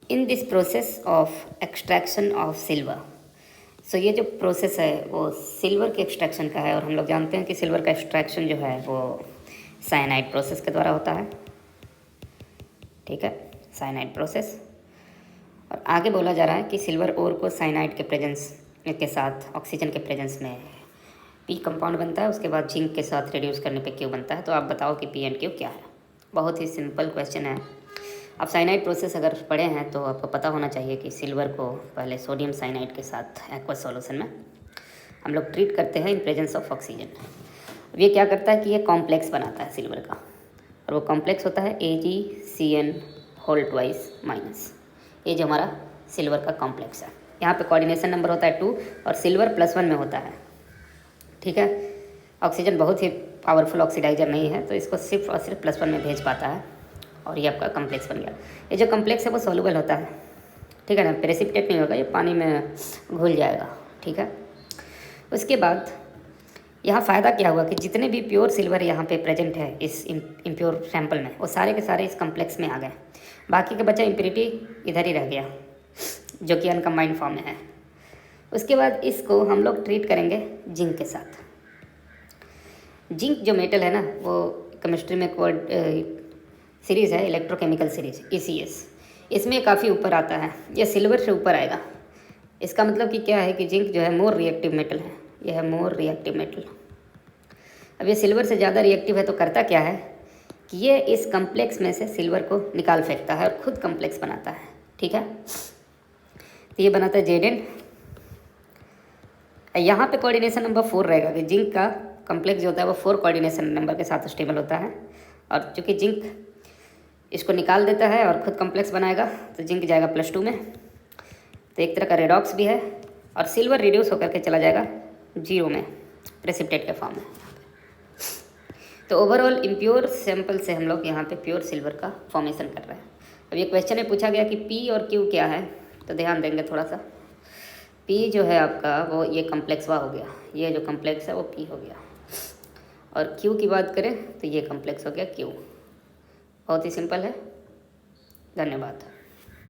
In this process of extraction of silver, so ये जो process है वो सिल्वर के एक्सट्रैक्शन का है, और हम लोग जानते हैं कि सिल्वर का एक्सट्रैक्शन जो है वो साइनाइड प्रोसेस के द्वारा होता है। ठीक है, साइनाइड प्रोसेस। और आगे बोला जा रहा है कि सिल्वर ओर को साइनाइड के प्रेजेंस के साथ ऑक्सीजन के प्रेजेंस में पी कंपाउंड बनता है, उसके बाद जिंक के साथ रिड्यूस करने पे क्यू बनता है। तो आप बताओ कि पी एंड क्यू क्या है। बहुत ही सिंपल क्वेश्चन है। आप साइनाइड प्रोसेस अगर पढ़े हैं तो आपको पता होना चाहिए कि सिल्वर को पहले सोडियम साइनाइड के साथ एक्वस सॉल्यूशन में हम लोग ट्रीट करते हैं इन प्रेजेंस ऑफ ऑक्सीजन। अब ये क्या करता है कि ये कॉम्प्लेक्स बनाता है सिल्वर का, और वो कॉम्प्लेक्स होता है AgCN होल ट्वाइस माइनस। ये जो हमारा सिल्वर का कॉम्प्लेक्स है, यहाँ पे कोऑर्डिनेशन नंबर होता है 2 और सिल्वर +1 में होता है। ठीक है, ऑक्सीजन बहुत ही पावरफुल ऑक्सीडाइजर नहीं है, तो इसको सिर्फ और सिर्फ +1 में भेज पाता है, और ये आपका कम्प्लेक्स बन गया। ये जो कम्प्लेक्स है वो सॉल्युबल होता है, ठीक है ना, प्रेसिपिटेट नहीं होगा, ये पानी में घुल जाएगा। ठीक है, उसके बाद यहाँ फ़ायदा क्या हुआ कि जितने भी प्योर सिल्वर यहाँ पे प्रेजेंट है इस इम्प्योर सैंपल में, वो सारे के सारे इस कम्प्लेक्स में आ गए। बाकी का बचा इम्प्योरिटी इधर ही रह गया, जो कि अनकम्बाइंड फॉर्म में है। उसके बाद इसको हम लोग ट्रीट करेंगे जिंक के साथ। जिंक जो मेटल है ना, वो केमिस्ट्री में कोड सीरीज़ है, इलेक्ट्रोकेमिकल सीरीज ECS, इसमें काफ़ी ऊपर आता है, ये सिल्वर से ऊपर आएगा। इसका मतलब कि क्या है कि जिंक जो है मोर रिएक्टिव मेटल है, यह है मोर रिएक्टिव मेटल। अब ये सिल्वर से ज़्यादा रिएक्टिव है, तो करता क्या है कि ये इस कम्प्लेक्स में से सिल्वर को निकाल फेंकता है और खुद कम्प्लेक्स बनाता है। ठीक है, तो ये बनाता है Zn। यहाँ पे कोऑर्डिनेशन नंबर 4 रहेगा कि जिंक का कम्प्लेक्स जो होता है वो 4 कोऑर्डिनेशन नंबर के साथ स्टेबल होता है, और चूँकि जिंक इसको निकाल देता है और ख़ुद कम्प्लेक्स बनाएगा, तो जिंक जाएगा +2 में। तो एक तरह का रेडॉक्स भी है, और सिल्वर रिड्यूस होकर के चला जाएगा 0 में प्रेसिपिटेट के फॉर्म में। तो ओवरऑल इम्प्योर सैंपल से हम लोग यहाँ पे प्योर सिल्वर का फॉर्मेशन कर रहे हैं। अब ये क्वेश्चन में पूछा गया कि P और Q क्या है, तो ध्यान देंगे थोड़ा सा। P जो है आपका वो ये कम्प्लेक्स हो गया, ये जो कम्प्लेक्स है वो P हो गया, और Q की बात करें तो ये कम्प्लेक्स हो गया Q। बहुत ही सिंपल है। धन्यवाद।